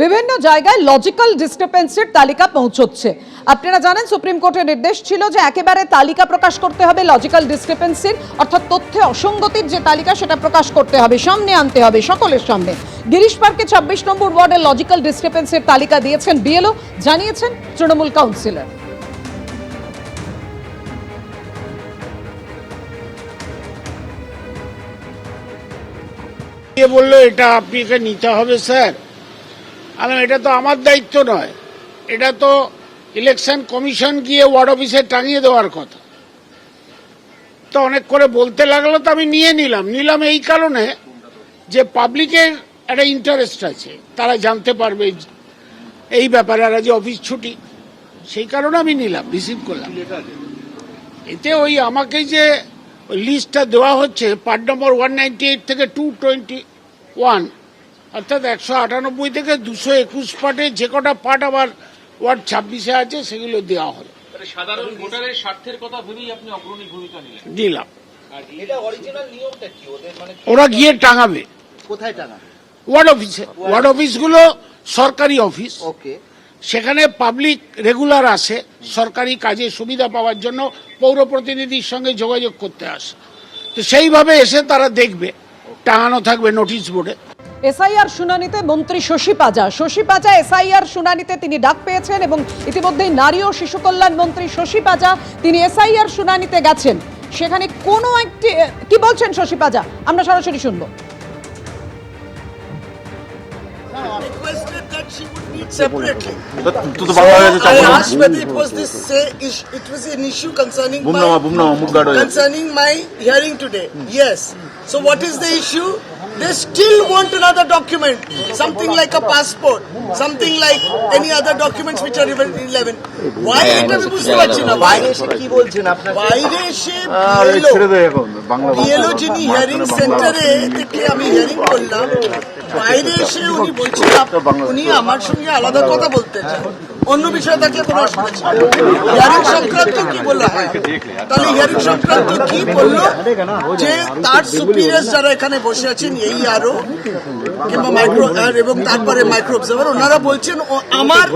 বিভিন্ন জায়গায় লজিক্যাল ডিসক্রিপেন্সির তালিকা পৌঁছচ্ছে। আপনারা জানেন সুপ্রিম কোর্টের নির্দেশ ছিল যে একেবারে তালিকা প্রকাশ করতে হবে লজিক্যাল ডিসক্রিপেন্সির, অর্থাৎ তথ্যে অসঙ্গতির যে তালিকা সেটা প্রকাশ করতে হবে, সামনে আনতে হবে সকলের সামনে। গিরিশ পার্কে 26 নম্বর ওয়ার্ডের লজিক্যাল ডিসক্রিপেন্সির তালিকা দিয়েছেন বিএলও, জানিয়েছেন তৃণমূল কাউন্সিলর। বললো এটা আপনাকে নিতে হবে স্যার। আমি এটা তো আমার দায়িত্ব নয়, এটা তো ইলেকশন কমিশন গিয়ে ওয়ার্ড অফিসে টাঙিয়ে দেওয়ার কথা। তো অনেক করে বলতে লাগলো, তো আমি নিলাম এই কারণে যে পাবলিকের একটা ইন্টারেস্ট আছে, তারা জানতে পারবে এই ব্যাপারে। আর আজ অফিস ছুটি, সেই কারণে আমি রিসিভ করলাম। এতে ওই আমাকে যে লিস্টটা দেওয়া হচ্ছে পার্ট নম্বর 198 থেকে 221, অর্থাৎ 198 থেকে 221 পার্টে যে কটা পার্ট আবার ওয়ার্ড 26-এ আছে সেগুলো দেওয়া হলো। সাধারণ ভোটারের স্বার্থের কথা ভেবেই আপনি অগ্রণী ভূমিকা নিলেন। দিলাম। এটা অরিজিনাল নিয়মটা কি ওদের, মানে ওরা গিয়ে টাঙাবে কোথায় টাঙাবে? ওয়ার্ড অফিসে। ওয়ার্ড অফিসগুলো সরকারি অফিস, ওকে। সেখানে পাবলিক রেগুলার আসে সরকারি কাজে সুবিধা পাওয়ার জন্য, পৌর প্রতিনিধির সঙ্গে যোগাযোগ করতে আসে। তো সেইভাবে এসে তারা দেখবে, টাঙানো থাকবে নোটিশ বোর্ডে। এসআইআর শুনানিতে মন্ত্রী শশী পাজা এসআইআর শুনানিতে তিনি ডাক পেয়েছেন এবং ইতিমধ্যেই নারী ও শিশু কল্যাণ মন্ত্রী শশী পাজা তিনি এসআইআর শুনানিতে গেছেন। সেখানে কোনো একটি কি বলছেন শশী পাজা, আমরা সরাসরি শুনবো। Requested that she would meet separately. I asked whether it was an issue concerning my hearing today. Yes. So what is the issue? They still want another document, something like a passport, something like any other documents which are relevant. Why এটা আমি বুঝতে পারছি না। বাইরে এসে কি বলছেন আপনারা? বাইরে এসে বিএলও যিনি হিয়ারিং সেন্টারে থেকে আমি হিয়ারিং করলাম, বাইরে এসে উনি বলছেন উনি আমার সঙ্গে আলাদা কথা বলতে চান, অন্য বিষয় থাকলে কোনো অসুবিধা ছিল। হিয়ারিং সংক্রান্ত কি বললো? হ্যাঁ, তাহলে হিয়ারিং সংক্রান্ত কি বললো যে তার সুপিরিয়ার্স যারা এখানে বসে আছেন, এই আরো কিংবা মাইক্রো এবং তারপরে মাইক্রো অবজার্ভার, ওনারা বলছেন আমার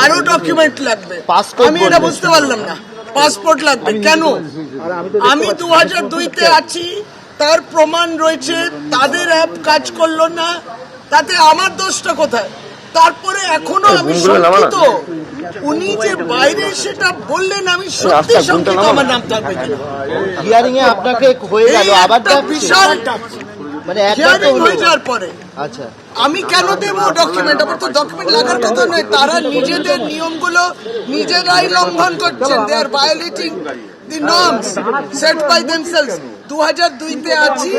আরো ডকুমেন্ট লাগবে। আমি এটা বুঝতে পারলাম না, পাসপোর্ট লাগবে কেন? আমি 2002-তে আছি, তার প্রমাণ রয়েছে, তাদের অ্যাপ কাজ করলো না, তাতে আমার দোষটা কোথায়? তারপরে এখনো আমি শঙ্কিত, উনি যে বাইরে সেটা বললেন আমি সত্যি শঙ্কিত আমার নাম থাকবে কিনা। হিয়ারিং এ আপনাকে হয়ে গেল, আবার বিশাল মানে হিয়ারিং হয়ে যাওয়ার পরে আচ্ছা আমি কেন দেব ডকুমেন্ট? আমার তো ডকুমেন্ট লাগার কথা নয়। তারা নিজেদের নিয়মগুলো নিজেরাই লঙ্ঘন করছেন। They are violating the norms set by themselves. 2002-তে আছি,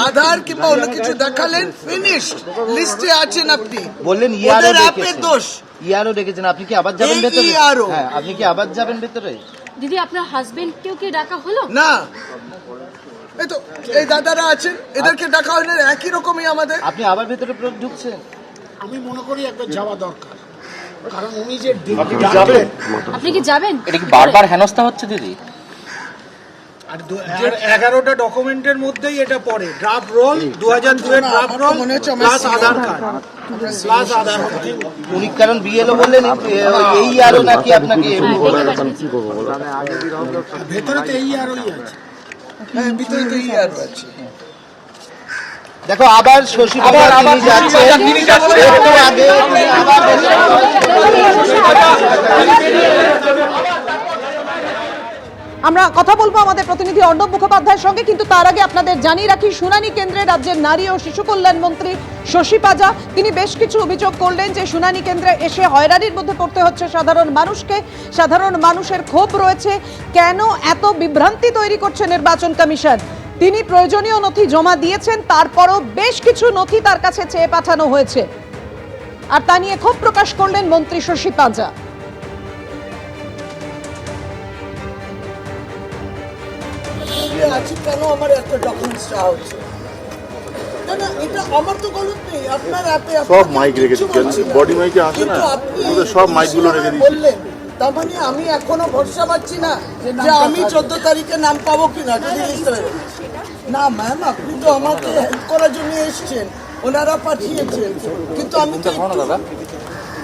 আধার কিংবা অন্য কিছু দেখালেন, ফিনিশড লিস্টে আছেন আপনি, বললেন ওদের অ্যাপের দোষ। ইয়ারও ডেকেছেন, আপনি কি আবার যাবেন ভেতরে? হ্যাঁ, আপনি কি আবার যাবেন ভেতরে? দিদি আপনার হাজবেন্ডকেও কি ডাকা হলো? না, এই তো এই দাদারা আছেন, এদেরকে ডাকা হলে একই রকমই আমাদের। আপনি আবার ভেতরে ঢুকছেন? আমি মনে করি একবার যাওয়া দরকার, কারণ উনি যে যাবেন, আপনি কি যাবেন? এটা কি বারবার হেনস্থা হচ্ছে দিদি? আর 11টা ডকুমেন্টের মধ্যেই এটা পড়ে, ড্রাফট রোল 2002 এর ড্রাফট রোল প্লাস আধার কার্ড প্লাস আধার কার্ড। উনি কারণ বিএলও বললেন এই আরো নাকি আপনাকে ভেতরে তো এই আরোই আছে। হ্যাঁ, ভিতরে তো এই আর আছে। দেখো আবার শশী পাজা তিনি যাচ্ছেন একটু আগে আবার আমরা কথা বলবো আমাদের প্রতিনিধি অর্ণব মুখোপাধ্যায়ের সঙ্গে, কিন্তু তার আগে আপনাদের জানিয়ে রাখি শুনানি কেন্দ্রে রাজ্যের নারী ও শিশু কল্যাণ মন্ত্রী শশী পাজা তিনি বেশ কিছু অভিযোগ করলেন যে শুনানি কেন্দ্রে এসে হয়রানির মধ্যে পড়তে হচ্ছে সাধারণ মানুষকে, সাধারণ মানুষের ক্ষোভ রয়েছে, কেন এত বিভ্রান্তি তৈরি করছে নির্বাচন কমিশন। তিনি প্রয়োজনীয় নথি জমা দিয়েছেন, তারপরও বেশ কিছু নথি তার কাছে চেয়ে পাঠানো হয়েছে, আর তা নিয়ে ক্ষোভ প্রকাশ করলেন মন্ত্রী শশী পাজা। আছি কেন আমার একটা ডকুমেন্টস চাওয়া হচ্ছে? না না, এটা আমার তো গলত নেই। আপনার অ্যাপে সব মাইক রেখে দিচ্ছেন, বডি মাইকে আসে না, সব মাইকগুলো রেখে দিচ্ছেন। বললেন তার মানে আমি এখনো ভরসা পাচ্ছি না যে আমি 14 তারিখে নাম পাবো কিনা যদি লিস্টে বেরোয়। না ম্যাম, আপনি তো আমাকে হেল্প করার জন্য এসেছেন, ওনারা পাঠিয়েছেন, কিন্তু আমি তো একটু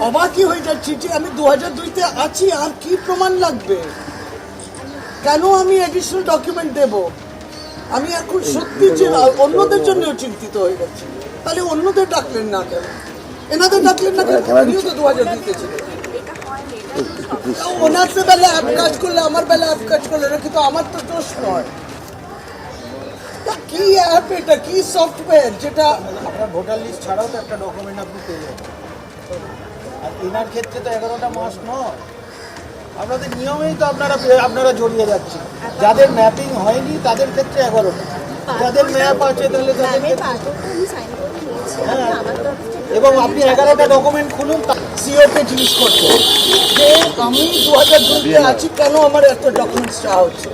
অবাকই হয়ে যাচ্ছি যে আমি 2002-তে আছি, আর কি প্রমাণ লাগবে? কেন আমি এডিশনাল ডকুমেন্ট দেব? আমি এখন সত্যি অন্যদের জন্য চিন্তিত হয়ে গেছি। তাহলে অন্যদের ডাকলেন না কেন? এনাদের ডাকলেন না কেন? উনিও তো 2002-তে ছিলেন। ওনার বেলা অ্যাপ কাজ করলে, আমার বেলা অ্যাপ কাজ করলে, এটা কিন্তু আমার তো দোষ নয়। কি অ্যাপ এটা, কি সফটওয়্যার যেটা আপনার ভোটার লিস্ট ছাড়াও তো একটা ডকুমেন্ট আপনি পেয়ে যাবেন। আর এনার ক্ষেত্রে তো 11টা মাস নয়, আপনাদের নিয়মেই তো আপনারা জড়িয়ে যাচ্ছেন। যাদের ম্যাপিং হয়নি তাদের ক্ষেত্রে 11টা, যাদের ম্যাপ আছে তাহলে তাদের হ্যাঁ। এবং আপনি 11টা ডকুমেন্ট খুলুন, সিওকে জিজ্ঞেস করতে যে আমি 2002-তে আছি, কেন আমার এত ডকুমেন্টস চাওয়া হচ্ছে?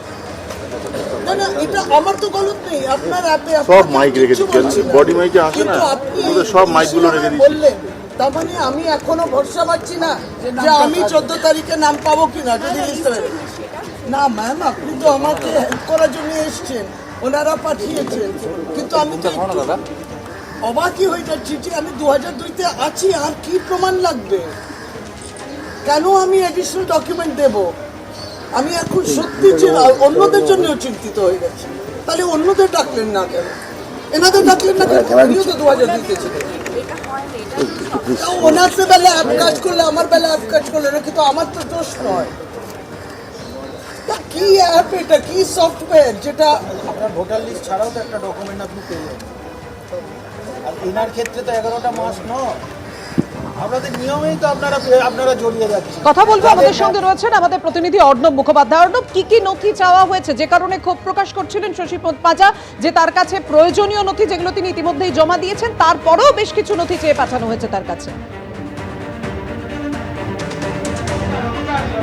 না না, এটা আমার তো গলত নেই। আপনার অ্যাপে সব মাইক রেখে দিচ্ছেন, বডি মাইকে আসে না, ওদের সব মাইকগুলো রেখে দিচ্ছেন। বললেন, তার মানে আমি এখনো ভরসা পাচ্ছি না যে আমি 14 তারিখে নাম পাবো কিনা, যদি লিস্ট হবে। না ম্যাম, আপনি তো আমাকে হেল্প করার জন্য এসছেন, ওনারা পাঠিয়েছেন, কিন্তু আমি তো একটু অবাকই হয়ে যাচ্ছি যে আমি 2002-তে আছি, আর কি প্রমাণ লাগবে? কেন আমি এডিশনাল ডকুমেন্ট দেব? আমি এখন সত্যি অন্যদের জন্য চিন্তিত হয়ে গেছি। তাহলে অন্যদের ডাকলেন না কেন? এনাদের ডাকলেন না কেন? উনিও তো 2002-তে ছিলেন। ওনার বেলা অ্যাপ কাজ করলে, আমার বেলা অ্যাপ কাজ করলে, এটা কিন্তু আমার তো দোষ নয়। কি অ্যাপ এটা, কি সফটওয়্যার যেটা আপনার ভোটার লিস্ট ছাড়াও তো একটা ডকুমেন্ট আপনি পেয়ে যাবেন। আর এনার ক্ষেত্রে তো 11টা মাস নয়, আপনাদের নিয়মেই তো আপনারা জড়িয়ে যাচ্ছেন। কথা বলবো, আমাদের সঙ্গে রয়েছেন আমাদের প্রতিনিধি অর্ণব মুখোপাধ্যায়। অর্ণব, কি কি নথি চাওয়া হয়েছে, যে কারণে ক্ষোভ প্রকাশ করছিলেন শশী পাজা, যে তার কাছে প্রয়োজনীয় নথি যেগুলো তিনি ইতিমধ্যেই জমা দিয়েছেন, তারপরেও বেশ কিছু নথি চেয়ে পাঠানো হয়েছে তার কাছে?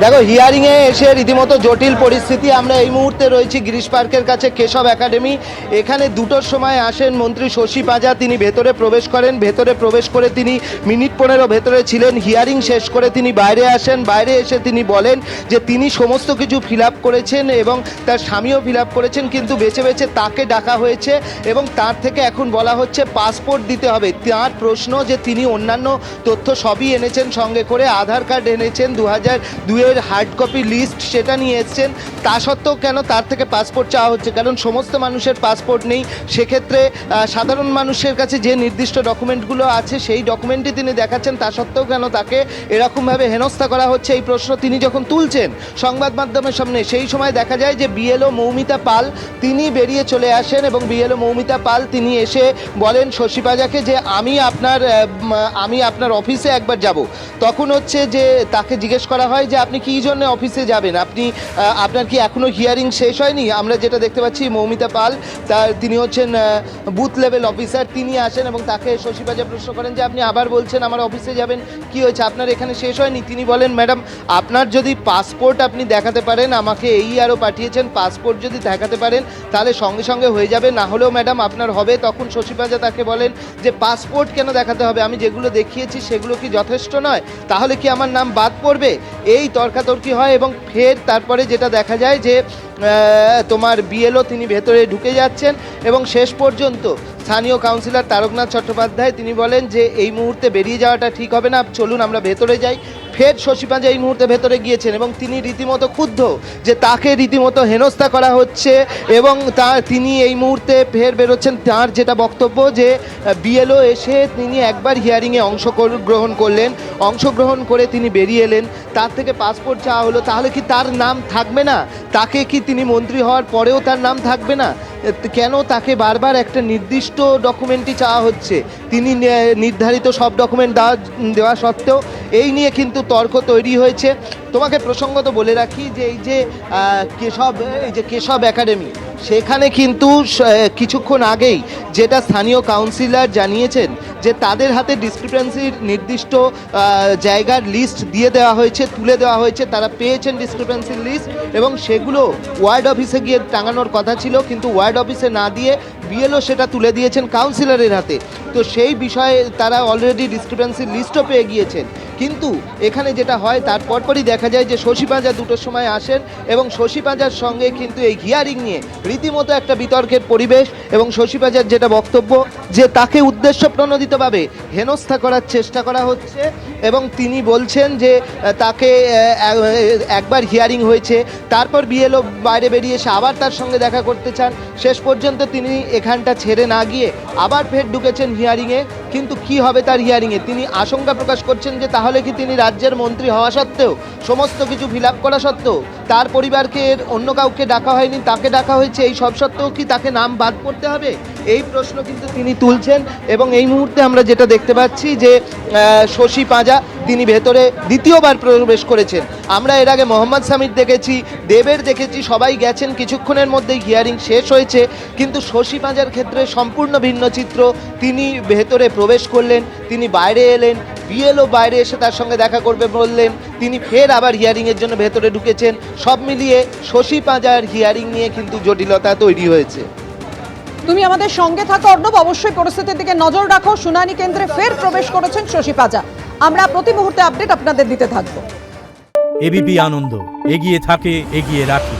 দেখো, হিয়ারিং এ এসে রীতিমতো জটিল পরিস্থিতি। আমরা এই মুহূর্তে রয়েছি গিরিশ পার্কের কাছে, কেশব একাডেমি। এখানে 2টোর সময় আসেন মন্ত্রী শশী পাজা, তিনি ভেতরে প্রবেশ করেন। ভেতরে প্রবেশ করে তিনি মিনিট 15 ভেতরে ছিলেন। হিয়ারিং শেষ করে তিনি বাইরে আসেন। বাইরে এসে তিনি বলেন যে তিনি সমস্ত কিছু ফিল আপ করেছেন এবং তার স্বামীও ফিল আপ করেছেন, কিন্তু বেছে বেছে তাকে ডাকা হয়েছে এবং তার থেকে এখন বলা হচ্ছে পাসপোর্ট দিতে হবে। তার প্রশ্ন যে তিনি অন্যান্য তথ্য সবই এনেছেন সঙ্গে করে, আধার কার্ড এনেছেন, 2002-এর হার্ড কপি লিস্ট সেটা নিয়ে এসছেন, তা সত্ত্বেও কেন তার থেকে পাসপোর্ট চাওয়া হচ্ছে? কারণ সমস্ত মানুষের পাসপোর্ট নেই। সেক্ষেত্রে সাধারণ মানুষের কাছে যে নির্দিষ্ট ডকুমেন্টগুলো আছে সেই ডকুমেন্টই তিনি দেখাচ্ছেন, তা সত্ত্বেও কেন তাকে এরকমভাবে হেনস্থা করা হচ্ছে? এই প্রশ্ন তিনি যখন তুলছেন সংবাদ মাধ্যমের সামনে, সেই সময় দেখা যায় যে বিএলও মৌমিতা পাল তিনি বেরিয়ে চলে আসেন এবং বিএলও মৌমিতা পাল তিনি এসে বলেন শশী পাজাকে যে আমি আপনার অফিসে একবার যাব। তখন হচ্ছে যে তাকে জিজ্ঞেস করা হয় যে আপনি কী জন্য অফিসে যাবেন, আপনার কি এখনও হিয়ারিং শেষ হয়নি? আমরা যেটা দেখতে পাচ্ছি, মৌমিতা পাল তিনি হচ্ছেন বুথ লেভেল অফিসার, তিনি আসেন এবং তাকে শশী পাজা প্রশ্ন করেন যে আপনি আবার বলছেন আমার অফিসে যাবেন, কি হয়েছে, আপনার এখানে শেষ হয়নি? তিনি বলেন ম্যাডাম, আপনার যদি পাসপোর্ট আপনি দেখাতে পারেন, আমাকে আরও পাঠিয়েছেন, পাসপোর্ট যদি দেখাতে পারেন তাহলে সঙ্গে সঙ্গে হয়ে যাবে, না হলেও ম্যাডাম আপনার হবে। তখন শশী পাজা তাকে বলেন যে পাসপোর্ট কেন দেখাতে হবে, আমি যেগুলো দেখিয়েছি সেগুলো কি যথেষ্ট নয়, তাহলে কি আমার নাম বাদ পড়বে? এই তর্কাতর্কি হয় এবং ফের তারপরে যেটা দেখা যায় যে তোমার বিএলও তিনি ভেতরে ঢুকে যাচ্ছেন এবং শেষ পর্যন্ত স্থানীয় কাউন্সিলর তারকনাথ চট্টোপাধ্যায় তিনি বলেন যে এই মুহূর্তে বেরিয়ে যাওয়াটা ঠিক হবে না, চলুন আমরা ভেতরে যাই। ফের শশী পাজা এই মুহূর্তে ভেতরে গিয়েছেন এবং তিনি রীতিমতো ক্ষুব্ধ যে তাকে রীতিমতো হেনস্থা করা হচ্ছে এবং তিনি এই মুহূর্তে ফের বেরোচ্ছেন। তার যেটা বক্তব্য যে বিএলও এসে তিনি একবার হিয়ারিংয়ে অংশগ্রহণ করে তিনি বেরিয়ে এলেন, তার থেকে পাসপোর্ট চাওয়া হলো, তাহলে কি তার নাম থাকবে না? তাকে কি তিনি মন্ত্রী হওয়ার পরেও তার নাম থাকবে না? কেন তাকে বারবার একটা নির্দিষ্ট ডকুমেন্টই চাওয়া হচ্ছে? তিনি নির্ধারিত সব ডকুমেন্ট দেওয়া সত্ত্বেও এই নিয়ে কিন্তু তর্ক তৈরি হয়েছে। তোমাকে প্রসঙ্গত বলে রাখি যে এই যে কেশব একাডেমি, সেখানে কিন্তু কিছুক্ষণ আগেই যেটা স্থানীয় কাউন্সিলর জানিয়েছেন যে তাদের হাতে ডিসক্রিপেন্সির নির্দিষ্ট জায়গার লিস্ট তুলে দেওয়া হয়েছে, তারা পেয়েছেন ডিসক্রিপেন্সির লিস্ট এবং সেগুলো ওয়ার্ড অফিসে গিয়ে টাঙানোর কথা ছিল, কিন্তু ওয়ার্ড অফিসে না দিয়ে বিএলও সেটা তুলে দিয়েছেন কাউন্সিলরের হাতে। তো সেই বিষয়ে তারা অলরেডি ডিসক্রিপেন্সি লিস্টও পেয়ে গিয়েছেন। কিন্তু এখানে যেটা হয় তার পরপরই দেখা যায় যে শশী পাঁজা 2টোর সময় আসেন এবং শশী পাঁজার সঙ্গে কিন্তু এই হিয়ারিং নিয়ে রীতিমতো একটা বিতর্কের পরিবেশ, এবং শশী পাঁজার যেটা বক্তব্য যে তাকে উদ্দেশ্য প্রণোদিতভাবে হেনস্থা করার চেষ্টা করা হচ্ছে, এবং তিনি বলছেন যে তাকে একবার হিয়ারিং হয়েছে, তারপর বিএলও বাইরে বেরিয়ে এসে আবার তার সঙ্গে দেখা করতে চান, শেষ পর্যন্ত তিনি এখানটা ছেড়ে না গিয়ে আবার ফের ঢুকেছেন হিয়ারিংয়ে। কিন্তু কি হবে তার হিয়ারিংয়ে তিনি আশঙ্কা প্রকাশ করছেন যে তাহলে কি তিনি রাজ্যের মন্ত্রী হওয়া সত্ত্বেও, সমস্ত কিছু ফিল আপ করা সত্ত্বেও, তার পরিবারকে অন্য কাউকে ডাকা হয়নি, তাকে ডাকা হয়েছে, এই সব সত্ত্বেও কি তাকে নাম বাদ করতে হবে? এই প্রশ্ন কিন্তু তিনি তুলছেন। এবং এই মুহূর্তে আমরা যেটা দেখতে পাচ্ছি যে শশী পাঁজা তিনি ভেতরে দ্বিতীয়বার প্রবেশ করেছেন। আমরা এর আগে মোহাম্মদ সামির দেখেছি, দেবের দেখেছি, সবাই গেছেন, কিছুক্ষণের মধ্যেই হিয়ারিং শেষ হয়েছে। কিন্তু শশী পাঁজার ক্ষেত্রে সম্পূর্ণ ভিন্ন চিত্র। তিনি ভেতরে প্রবেশ করলেন, তিনি বাইরে এলেন, বিএলও বাইরে এসে তার সঙ্গে দেখা করবে বললেন, তিনি ফের আবার হিয়ারিংয়ের জন্য ভেতরে ঢুকেছেন। সব মিলিয়ে শশী পাঁজার হিয়ারিং নিয়ে কিন্তু জটিলতা তৈরি হয়েছে। তুমি আমাদের সঙ্গে থাকো অর্ণব, অবশ্যই পরিস্থিতির দিকে নজর রাখো। শুনানি কেন্দ্রে ফের প্রবেশ করেছেন শশী পাঁজা। আমরা প্রতি মুহূর্তে আপডেট আপনাদের দিতে থাকবো। এবিপি আনন্দ, এগিয়ে থাকে, এগিয়ে রাখে।